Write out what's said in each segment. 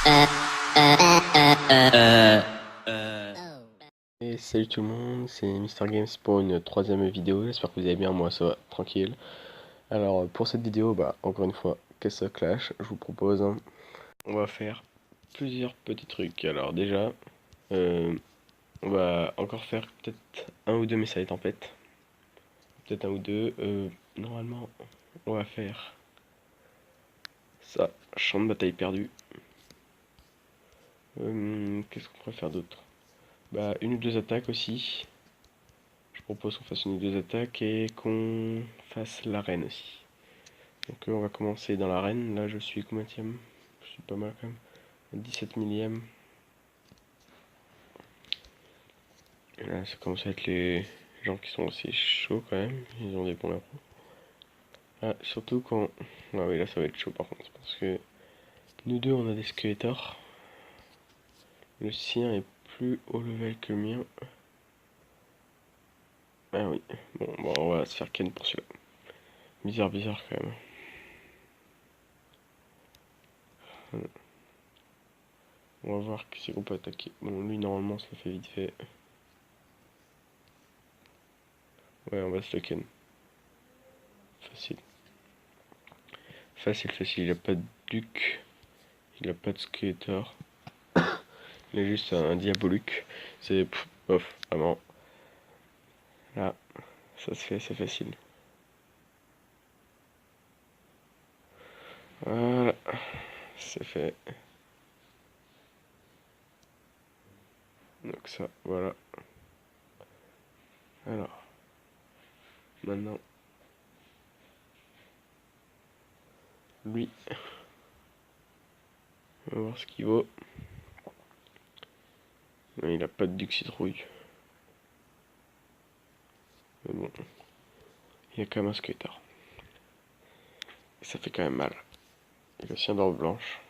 Et salut tout le monde, c'est Mister Games pour une troisième vidéo, j'espère que vous allez bien, moi ça va, tranquille. Alors pour cette vidéo, encore une fois, qu'est-ce que Clash, je vous propose, on va faire plusieurs petits trucs. Alors déjà, euh, on va encore faire peut-être un ou deux messages tempête, peut-être un ou deux, normalement on va faire ça, champ de bataille perdu. Qu'est-ce qu'on pourrait faire d'autre? Une ou deux attaques aussi. Je propose qu'on fasse une ou deux attaques et qu'on fasse l'arène aussi. Donc on va commencer dans l'arène. Là je suis combienième? Je suis pas mal quand même. 17 millième. Là ça commence à être les gens qui sont aussi chauds quand même. Ils ont des bons impôts. Ah, surtout quand... Ah oui là ça va être chaud par contre. Parce que nous deux on a des skeletors. Le sien est plus haut level que le mien. Ah oui. Bon, on va se faire ken pour celui-là. Bizarre quand même. On va voir qui c'est qu'on peut attaquer. Bon lui normalement ça le fait vite fait. Ouais on va se le ken. Facile. Facile. Il a pas de duc. Il a pas de skater. Il a juste un diaboluc. C'est bof, vraiment. Là, ça se fait assez facile. Voilà, c'est fait. Donc ça, voilà. Alors, maintenant, lui, on va voir ce qu'il vaut. Il a pas de duc citrouille. Mais bon, il a quand même un skater. Et ça fait quand même mal. Il a aussi un d'or blanche.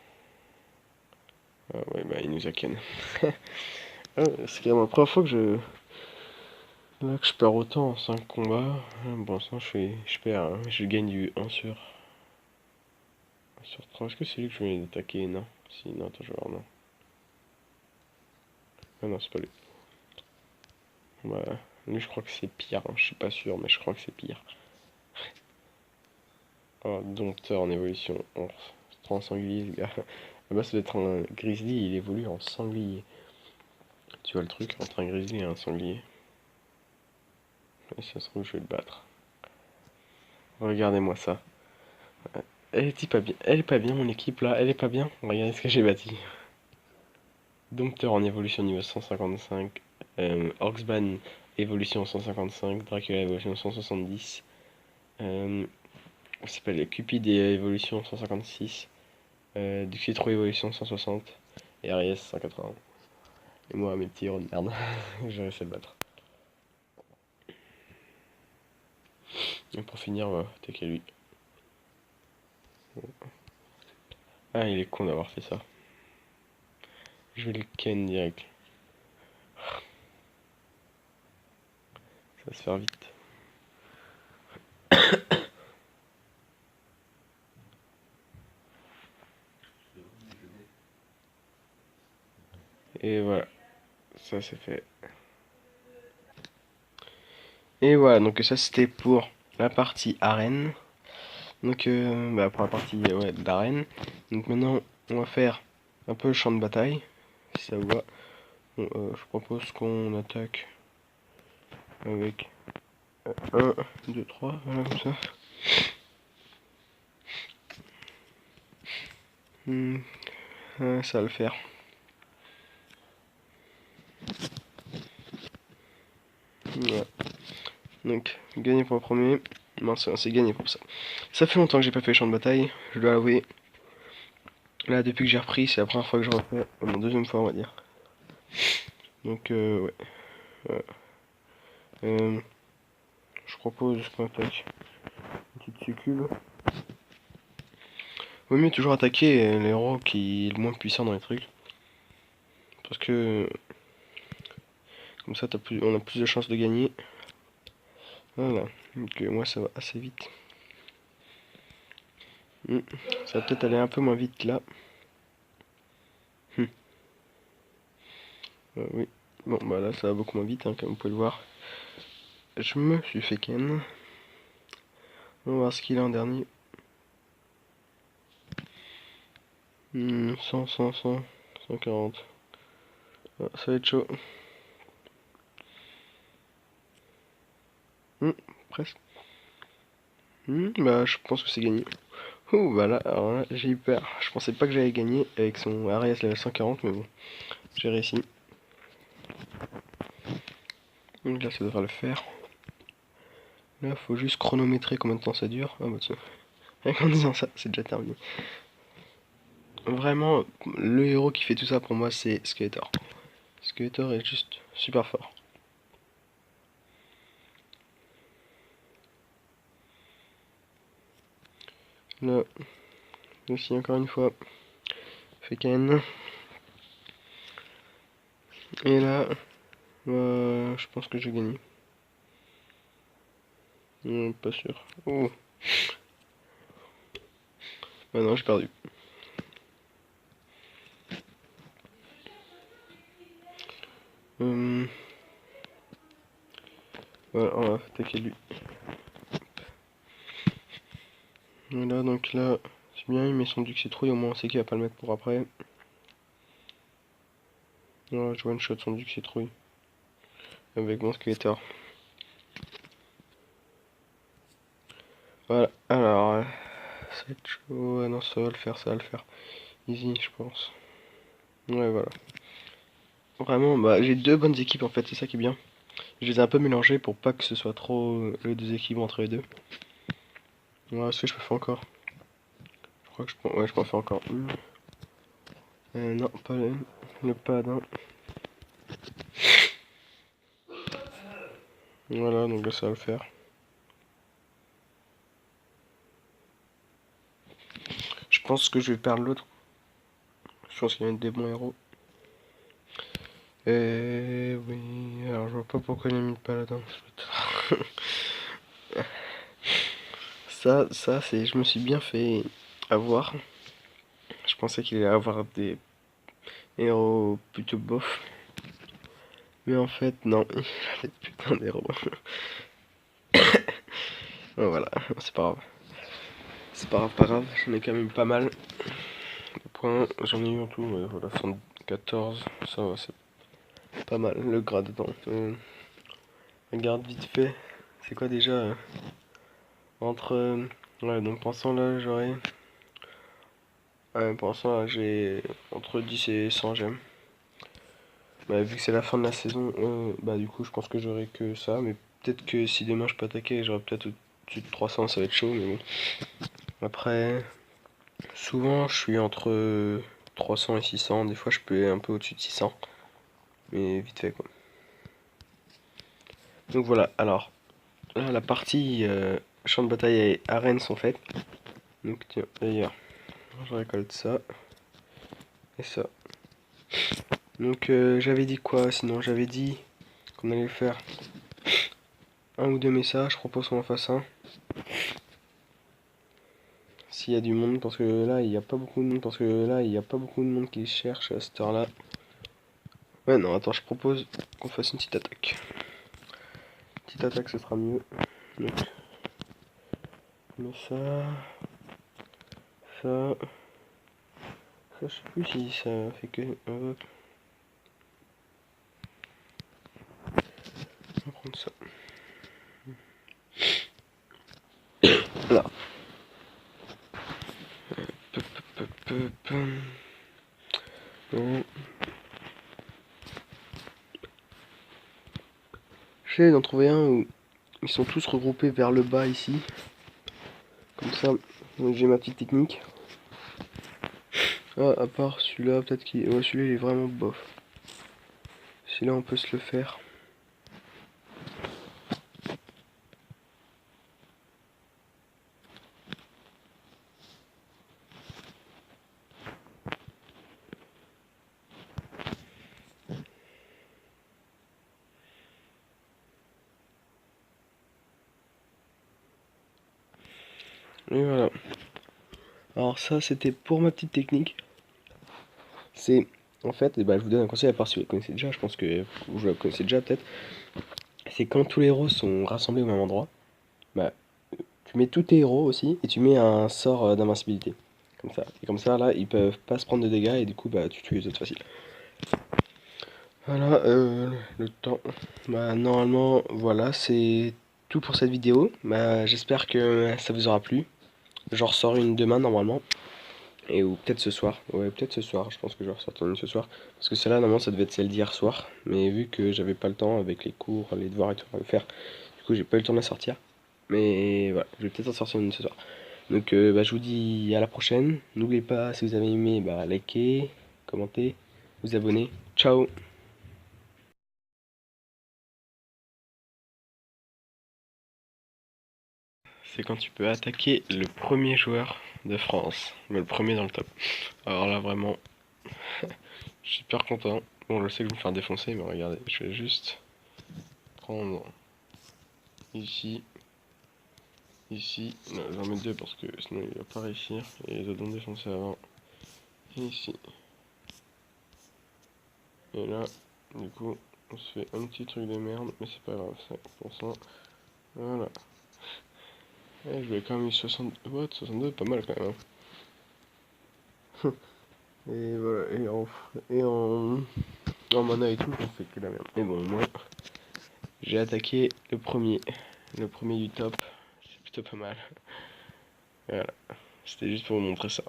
Ah ouais, il nous a ken. C'est quand même la première fois que là, que je perds autant en 5 combats. Bon, ça, je perds, hein. Je gagne du 1 sur 3. Est-ce que c'est lui que je venais d'attaquer? Non. Si, non, attends, je vais voir, non. Ah non, c'est pas lui. Lui, je crois que c'est pire, hein. Je suis pas sûr, mais je crois que c'est pire. Oh, dompteur en évolution. On se prend en sanglier, le gars. Là-bas, ça doit être un grizzly, il évolue en sanglier. Tu vois le truc entre un grizzly et un sanglier? Et si ça se trouve, je vais le battre. Regardez-moi ça. Elle est pas bien, mon équipe là, elle est pas bien. Regardez ce que j'ai bâti. Dompteur en évolution niveau 155. Orcsban évolution 155. Dracula évolution 170. Ça s'appelle Cupid et évolution 156. Duxitro évolution 160. Et Aries 180. Et moi, mes petits héros de merde. J'ai réussi à le battre. Et pour finir, on va attaquer lui. Ah, il est con d'avoir fait ça. Je vais le ken direct. Ça va se faire vite. Et voilà, ça c'est fait. Et voilà, donc ça c'était pour la partie arène. Donc pour la partie ouais, de l'arène. Donc maintenant on va faire un peu le champ de bataille, si ça vous va. Bon, je propose qu'on attaque avec 1, 2, 3, voilà comme ça. Ça va le faire. Voilà. Donc gagner pour le premier. Non, c'est gagné pour ça. Ça fait longtemps que j'ai pas fait le champ de bataille, je dois avouer. Là, depuis que j'ai repris, c'est la première fois que je refais, mon deuxième fois on va dire. Donc ouais. Voilà. Je propose qu'on attaque une petite succube. Vaut mieux toujours attaquer l'héros qui est le moins puissant dans les trucs. Parce que comme ça on a plus de chances de gagner. Voilà. Donc moi ça va assez vite. Ça va peut-être aller un peu moins vite là. Oui. Bon, bah là, ça va beaucoup moins vite, hein, comme vous pouvez le voir. Je me suis fait ken. On va voir ce qu'il a en dernier. 100, 100, 100, 140. Ah, ça va être chaud. Presque. Bah, je pense que c'est gagné. Ouh, bah là, alors là, j'ai eu peur. Je pensais pas que j'allais gagner avec son Arias level 140, mais bon, j'ai réussi. Donc là, ça devrait le faire. Là, faut juste chronométrer combien de temps ça dure. Ah bah tiens, rien qu'en disant ça, c'est déjà terminé. Vraiment, le héros qui fait tout ça pour moi, c'est Skeletor. Skeletor est juste super fort. Là, aussi encore une fois, Feken. Et là, je pense que j'ai gagné. Pas sûr. Oh, ah non, j'ai perdu. Voilà, on va attaquer lui. Voilà, donc là, c'est bien, il met son duc citrouille, au moins on sait qu'il va pas le mettre pour après. Voilà, je one shot son duc citrouille. Avec mon Skeletor. Voilà, alors, ça va être chaud. Ah non, ça va le faire, ça va le faire. Easy, je pense. Ouais, voilà. Vraiment, bah, j'ai deux bonnes équipes en fait, c'est ça qui est bien. Je les ai un peu mélangées pour pas que ce soit trop le déséquilibre entre les deux. Voilà, est-ce que je peux faire encore? Je crois que je peux, ouais, je peux en faire encore une. Non, pas le paladin. Voilà, donc là ça va le faire. Je pense que je vais perdre l'autre. Je pense qu'il y a des bons héros. Et oui, alors je vois pas pourquoi il a mis le paladin. Ça, c'est. Je me suis bien fait avoir. Je pensais qu'il allait avoir des héros plutôt bof. Mais en fait, non, il avait putain d'héros. Ouais, voilà, c'est pas grave. C'est pas grave, pas grave, j'en ai quand même pas mal. De points, j'en ai eu en tout, voilà, 114, ça va, c'est pas mal, le grade dedans. Regarde vite fait, c'est quoi déjà entre... ouais, donc pour l'instant là, j'aurais... Ouais, pour l'instant là, j'ai entre 10 et 100 gemmes. Bah, vu que c'est la fin de la saison, bah du coup, je pense que j'aurai que ça, mais peut-être que si demain je peux attaquer, j'aurai peut-être au-dessus de 300, ça va être chaud, mais bon. Après... Souvent, je suis entre 300 et 600. Des fois, je peux aller un peu au-dessus de 600. Mais vite fait, quoi. Donc voilà, alors, là, la partie champ de bataille et arène sont faites. Donc, tiens, d'ailleurs, je récolte ça. Et ça. Donc, j'avais dit quoi sinon? J'avais dit qu'on allait faire un ou deux messages. Je propose qu'on en fasse un. S'il y a du monde, parce que là, il n'y a pas beaucoup de monde. Parce que là, il n'y a pas beaucoup de monde qui cherche à cette heure-là. Ouais, non, attends, je propose qu'on fasse une petite attaque. Petite attaque, ce sera mieux. Donc, mais ça, je sais plus si ça fait que invoque. On va prendre ça. Là. Bon. J'essaie d'en trouver un où ils sont tous regroupés vers le bas ici. Comme ça, j'ai ma petite technique. Ah, à part celui-là, peut-être qu'il... Ouais, celui-là, il est vraiment bof. Celui-là, on peut se le faire. Et voilà. Alors ça, c'était pour ma petite technique. C'est en fait, bah, je vous donne un conseil à part si vous le connaissez déjà, je pense que vous le connaissez déjà peut-être. C'est quand tous les héros sont rassemblés au même endroit, bah, tu mets tous tes héros aussi et tu mets un sort d'invincibilité. Comme ça. Et comme ça, là, ils peuvent pas se prendre de dégâts et du coup, bah, tu tues les autres facile. Voilà, le temps. Bah, normalement, voilà, c'est tout pour cette vidéo. Bah, j'espère que ça vous aura plu. J'en ressors une demain normalement. Et ou peut-être ce soir. Ouais, peut-être ce soir. Je pense que je vais ressortir une ce soir. Parce que celle-là, normalement, ça devait être celle d'hier soir. Mais vu que j'avais pas le temps avec les cours, les devoirs et tout à faire, du coup, j'ai pas eu le temps de la sortir. Mais voilà, je vais peut-être en sortir une ce soir. Donc, bah, je vous dis à la prochaine. N'oubliez pas, si vous avez aimé, bah, likez, commentez, vous abonner. Ciao! C'est quand tu peux attaquer le premier joueur de France, le premier dans le top. Alors là, vraiment, je suis super content. Bon, je sais que je vais me faire défoncer, mais regardez, je vais juste prendre ici, ici. Non, je vais en mettre deux parce que sinon il va pas réussir. Et les autres vont me défoncer avant. Et ici. Et là, du coup, on se fait un petit truc de merde, mais c'est pas grave, 5%. Voilà. Et je vais quand même eu 60 watts, 62, pas mal quand même. Hein. Et voilà, en mana et tout, on fait que la merde. Mais bon, moi, j'ai attaqué le premier du top. C'est plutôt pas mal. Voilà, c'était juste pour vous montrer ça.